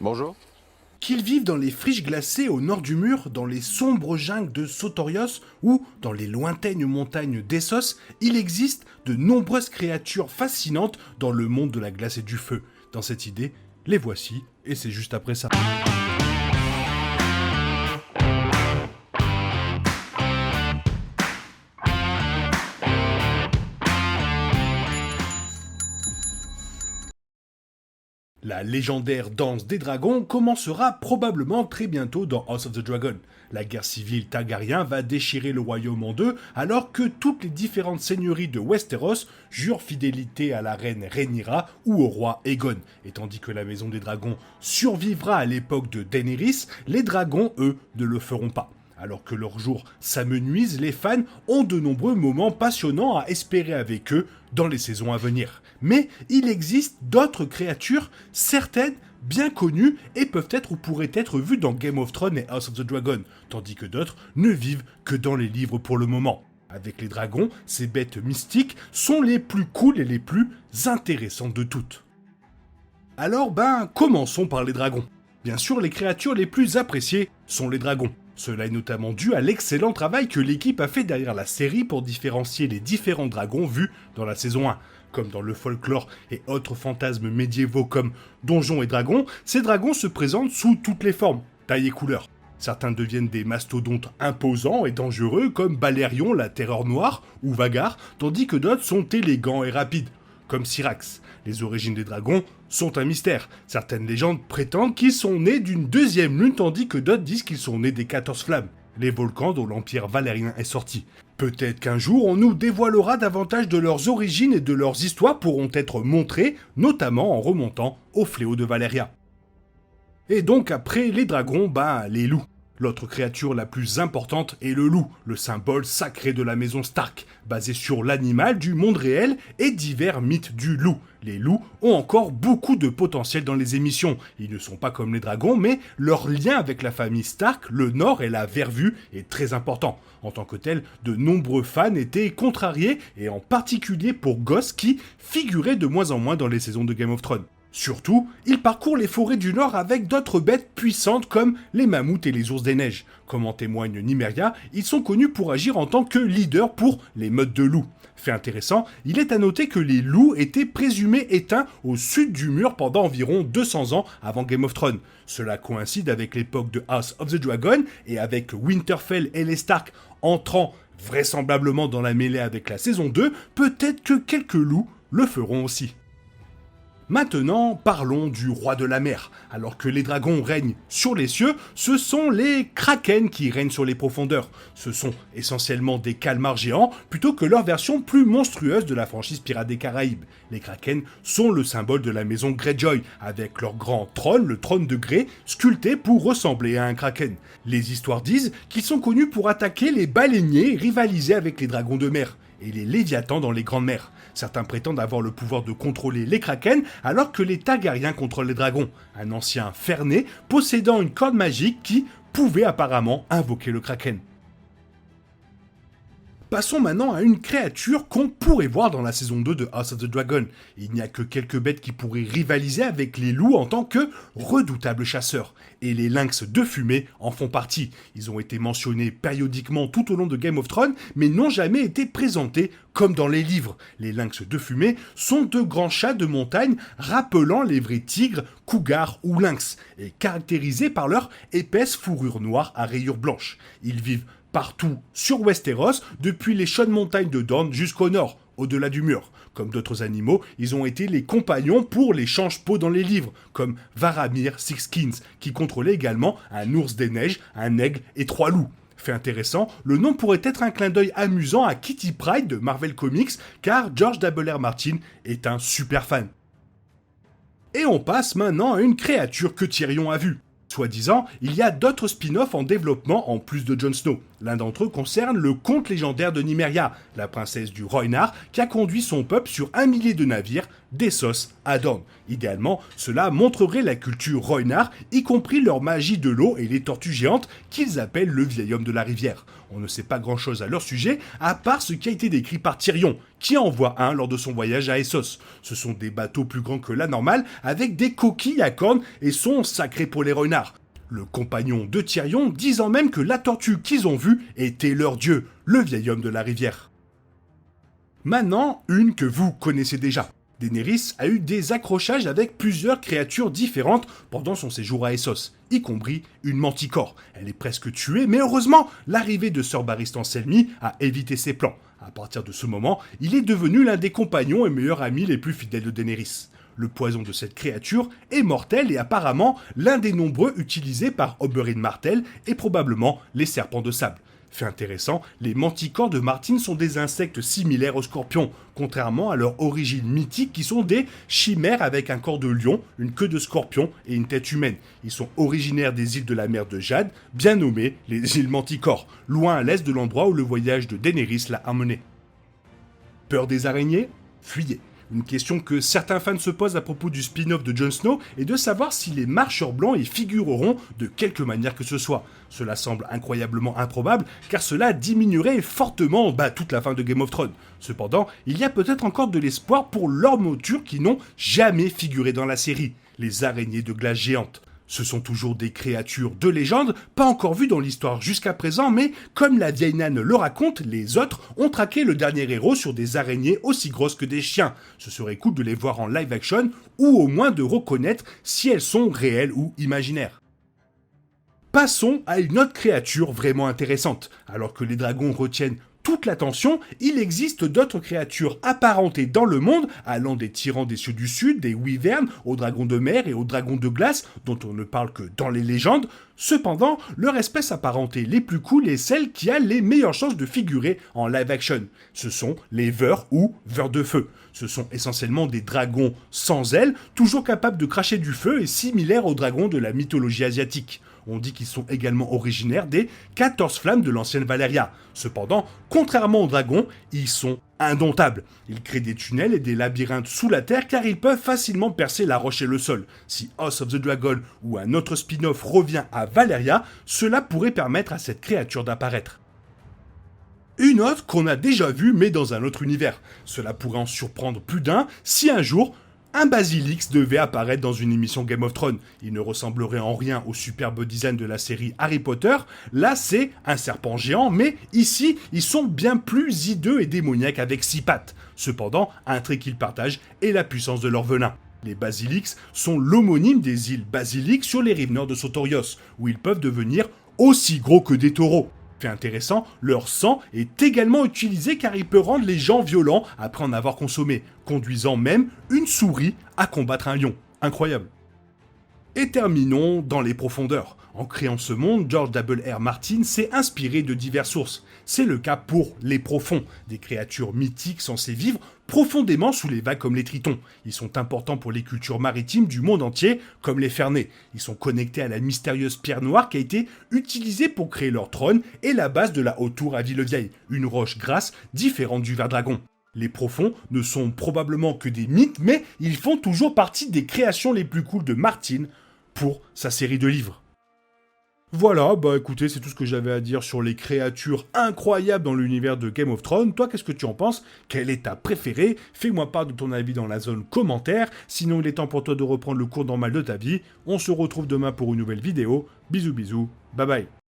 Bonjour. Qu'ils vivent dans les friches glacées au nord du mur, dans les sombres jungles de Sotorios ou dans les lointaines montagnes d'Essos, il existe de nombreuses créatures fascinantes dans le monde de la glace et du feu. Dans cette idée, les voici, et c'est juste après ça. La légendaire danse des dragons commencera probablement très bientôt dans House of the Dragon. La guerre civile Targaryen va déchirer le royaume en deux alors que toutes les différentes seigneuries de Westeros jurent fidélité à la reine Rhaenyra ou au roi Aegon. Et tandis que la maison des dragons survivra à l'époque de Daenerys, les dragons, eux, ne le feront pas. Alors que leurs jours s'amenuisent, les fans ont de nombreux moments passionnants à espérer avec eux dans les saisons à venir. Mais il existe d'autres créatures, certaines bien connues et peuvent être ou pourraient être vues dans Game of Thrones et House of the Dragon, tandis que d'autres ne vivent que dans les livres pour le moment. Avec les dragons, ces bêtes mystiques sont les plus cool et les plus intéressantes de toutes. Alors commençons par les dragons. Bien sûr, les créatures les plus appréciées sont les dragons. Cela est notamment dû à l'excellent travail que l'équipe a fait derrière la série pour différencier les différents dragons vus dans la saison 1. Comme dans le folklore et autres fantasmes médiévaux comme Donjons et Dragons, ces dragons se présentent sous toutes les formes, tailles et couleurs. Certains deviennent des mastodontes imposants et dangereux comme Balerion, la terreur noire, ou Vhagar, tandis que d'autres sont élégants et rapides, comme Syrax. Les origines des dragons sont un mystère. Certaines légendes prétendent qu'ils sont nés d'une deuxième lune, tandis que d'autres disent qu'ils sont nés des 14 flammes, les volcans dont l'Empire valérien est sorti. Peut-être qu'un jour, on nous dévoilera davantage de leurs origines et de leurs histoires pourront être montrées, notamment en remontant au fléau de Valyria. Et donc après les dragons, les loups. L'autre créature la plus importante est le loup, le symbole sacré de la maison Stark, basé sur l'animal du monde réel et divers mythes du loup. Les loups ont encore beaucoup de potentiel dans les émissions. Ils ne sont pas comme les dragons, mais leur lien avec la famille Stark, le Nord et la Vervue est très important. En tant que tel, de nombreux fans étaient contrariés, et en particulier pour Ghost qui figurait de moins en moins dans les saisons de Game of Thrones. Surtout, il parcourt les forêts du Nord avec d'autres bêtes puissantes comme les mammouths et les ours des neiges. Comme en témoigne Nymeria, ils sont connus pour agir en tant que leaders pour les meutes de loups. Fait intéressant, il est à noter que les loups étaient présumés éteints au sud du mur pendant environ 200 ans avant Game of Thrones. Cela coïncide avec l'époque de House of the Dragon et avec Winterfell et les Stark entrant vraisemblablement dans la mêlée avec la saison 2, peut-être que quelques loups le feront aussi. Maintenant, parlons du roi de la mer. Alors que les dragons règnent sur les cieux, ce sont les kraken qui règnent sur les profondeurs. Ce sont essentiellement des calmars géants, plutôt que leur version plus monstrueuse de la franchise Pirates des Caraïbes. Les kraken sont le symbole de la maison Greyjoy, avec leur grand trône, le trône de Grey, sculpté pour ressembler à un kraken. Les histoires disent qu'ils sont connus pour attaquer les baleiniers et rivaliser avec les dragons de mer et les léviathans dans les grandes mers. Certains prétendent avoir le pouvoir de contrôler les kraken alors que les Targaryens contrôlent les dragons. Un ancien ferné possédant une corde magique qui pouvait apparemment invoquer le kraken. Passons maintenant à une créature qu'on pourrait voir dans la saison 2 de House of the Dragon. Il n'y a que quelques bêtes qui pourraient rivaliser avec les loups en tant que redoutables chasseurs. Et les lynx de fumée en font partie. Ils ont été mentionnés périodiquement tout au long de Game of Thrones, mais n'ont jamais été présentés comme dans les livres. Les lynx de fumée sont de grands chats de montagne rappelant les vrais tigres, cougars ou lynx, et caractérisés par leur épaisse fourrure noire à rayures blanches. Ils vivent partout sur Westeros, depuis les chaudes montagnes de Dorne jusqu'au nord, au-delà du mur. Comme d'autres animaux, ils ont été les compagnons pour les change-peau dans les livres, comme Varamir Sixskins, qui contrôlait également un ours des neiges, un aigle et 3 loups. Fait intéressant, le nom pourrait être un clin d'œil amusant à Kitty Pryde de Marvel Comics, car George W. Martin est un super fan. Et on passe maintenant à une créature que Tyrion a vue. Soi-disant, il y a d'autres spin-offs en développement en plus de Jon Snow. L'un d'entre eux concerne le conte légendaire de Nymeria, la princesse du Rhoynar qui a conduit son peuple sur 1 millier de navires d'Essos à Dorne. Idéalement, cela montrerait la culture Rhoynar, y compris leur magie de l'eau et les tortues géantes qu'ils appellent le vieil homme de la rivière. On ne sait pas grand chose à leur sujet, à part ce qui a été décrit par Tyrion, qui en envoie un lors de son voyage à Essos. Ce sont des bateaux plus grands que la normale, avec des coquilles à cornes et sont sacrés pour les Rhoynar. Le compagnon de Tyrion disant même que la tortue qu'ils ont vue était leur dieu, le vieil homme de la rivière. Maintenant, une que vous connaissez déjà. Daenerys a eu des accrochages avec plusieurs créatures différentes pendant son séjour à Essos, y compris une manticore. Elle est presque tuée, mais heureusement, l'arrivée de Sir Barristan Selmy a évité ses plans. À partir de ce moment, il est devenu l'un des compagnons et meilleurs amis les plus fidèles de Daenerys. Le poison de cette créature est mortel et apparemment l'un des nombreux utilisés par Oberyn Martell et probablement les serpents de sable. Fait intéressant, les manticores de Martin sont des insectes similaires aux scorpions, contrairement à leur origine mythique qui sont des chimères avec un corps de lion, une queue de scorpion et une tête humaine. Ils sont originaires des îles de la mer de Jade, bien nommées les îles Manticores, loin à l'est de l'endroit où le voyage de Daenerys l'a amené. Peur des araignées ? Fuyez. Une question que certains fans se posent à propos du spin-off de Jon Snow est de savoir si les marcheurs blancs y figureront de quelque manière que ce soit. Cela semble incroyablement improbable car cela diminuerait fortement toute la fin de Game of Thrones. Cependant, il y a peut-être encore de l'espoir pour leurs montures qui n'ont jamais figuré dans la série, les araignées de glace géantes. Ce sont toujours des créatures de légende, pas encore vues dans l'histoire jusqu'à présent, mais comme la vieille nane le raconte, les autres ont traqué le dernier héros sur des araignées aussi grosses que des chiens. Ce serait cool de les voir en live action, ou au moins de reconnaître si elles sont réelles ou imaginaires. Passons à une autre créature vraiment intéressante. Alors que les dragons retiennent toute l'attention, il existe d'autres créatures apparentées dans le monde, allant des tyrans des cieux du sud, des wyverns, aux dragons de mer et aux dragons de glace, dont on ne parle que dans les légendes. Cependant, leur espèce apparentée les plus cool est celle qui a les meilleures chances de figurer en live action. Ce sont les Veurs ou Veurs de feu. Ce sont essentiellement des dragons sans ailes, toujours capables de cracher du feu et similaires aux dragons de la mythologie asiatique. On dit qu'ils sont également originaires des 14 flammes de l'ancienne Valyria. Cependant, contrairement aux dragons, ils sont indomptables. Ils créent des tunnels et des labyrinthes sous la terre car ils peuvent facilement percer la roche et le sol. Si House of the Dragon ou un autre spin-off revient à Valyria, cela pourrait permettre à cette créature d'apparaître. Une autre qu'on a déjà vue mais dans un autre univers. Cela pourrait en surprendre plus d'un si un jour un Basilix devait apparaître dans une émission Game of Thrones. Il ne ressemblerait en rien au superbe design de la série Harry Potter. Là, c'est un serpent géant, mais ici, ils sont bien plus hideux et démoniaques avec 6 pattes. Cependant, un trait qu'ils partagent est la puissance de leur venin. Les Basilix sont l'homonyme des îles Basiliques sur les rives nord de Sotorios, où ils peuvent devenir aussi gros que des taureaux. Fait intéressant, leur sang est également utilisé car il peut rendre les gens violents après en avoir consommé, conduisant même une souris à combattre un lion. Incroyable. Et terminons dans les profondeurs. En créant ce monde, George R. Martin s'est inspiré de diverses sources. C'est le cas pour les profonds, des créatures mythiques censées vivre profondément sous les vagues comme les tritons. Ils sont importants pour les cultures maritimes du monde entier, comme les Fernets. Ils sont connectés à la mystérieuse pierre noire qui a été utilisée pour créer leur trône et la base de la haute tour à Villevieille, une roche grasse différente du ver-dragon. Les profonds ne sont probablement que des mythes, mais ils font toujours partie des créations les plus cool de Martin pour sa série de livres. Voilà, écoutez, c'est tout ce que j'avais à dire sur les créatures incroyables dans l'univers de Game of Thrones. Toi, qu'est-ce que tu en penses? Quelle est ta préférée? Fais-moi part de ton avis dans la zone commentaire. Sinon, il est temps pour toi de reprendre le cours normal de ta vie. On se retrouve demain pour une nouvelle vidéo. Bisous bisous, bye bye.